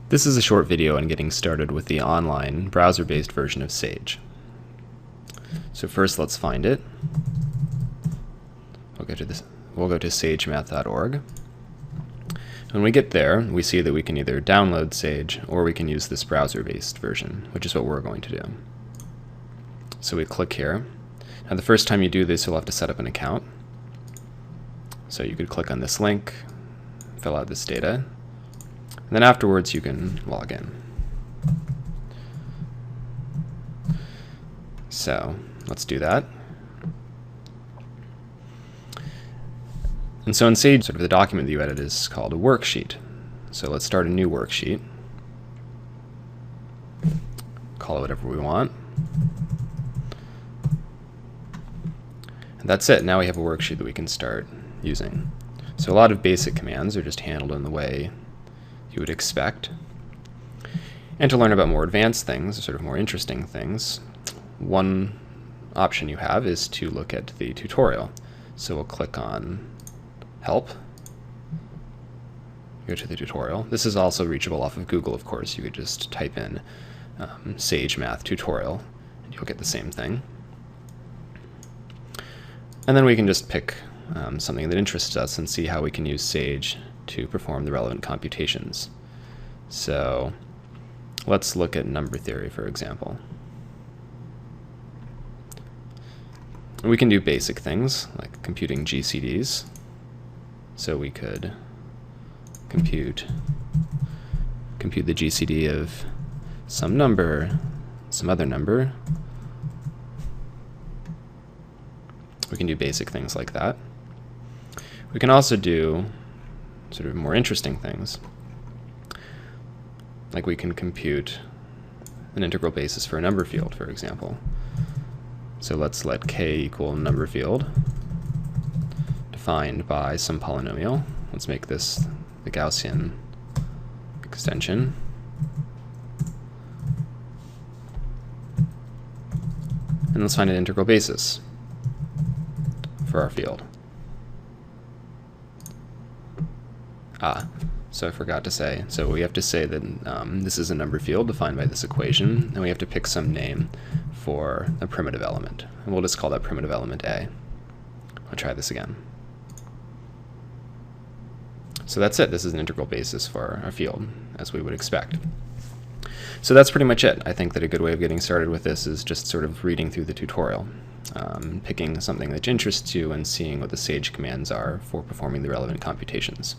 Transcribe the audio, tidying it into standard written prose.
This is a short video on getting started with the online browser-based version of Sage. So first let's find it. We'll go to sagemath.org. When we get there, we see that we can either download Sage or we can use this browser-based version, which is what we're going to do. So we click here. Now the first time you do this, you'll have to set up an account. So you could click on this link, fill out this data, and then afterwards you can log in. So let's do that. And so in Sage, sort of the document that you edit is called a worksheet. So let's start a new worksheet. Call it whatever we want. And that's it. Now we have a worksheet that we can start using. So a lot of basic commands are just handled in the way you would expect. And to learn about more advanced things, sort of more interesting things, one option you have is to look at the tutorial. So we'll click on Help, go to the tutorial. This is also reachable off of Google, of course. You could just type in Sage Math Tutorial and you'll get the same thing. And then we can just pick something that interests us and see how we can use Sage to perform the relevant computations. So let's look at number theory, for example. We can do basic things like computing GCDs. So we could compute the GCD of some number, some other number. We can do basic things like that. We can also do sort of more interesting things. Like we can compute an integral basis for a number field, for example. So let's let k equal number field defined by some polynomial. Let's make this the Gaussian extension. And let's find an integral basis for our field. So I forgot to say, so we have to say that this is a number field defined by this equation, and we have to pick some name for a primitive element. And we'll just call that primitive element A. I'll try this again. So that's it. This is an integral basis for our field, as we would expect. So that's pretty much it. I think that a good way of getting started with this is just sort of reading through the tutorial, picking something that interests you and seeing what the Sage commands are for performing the relevant computations.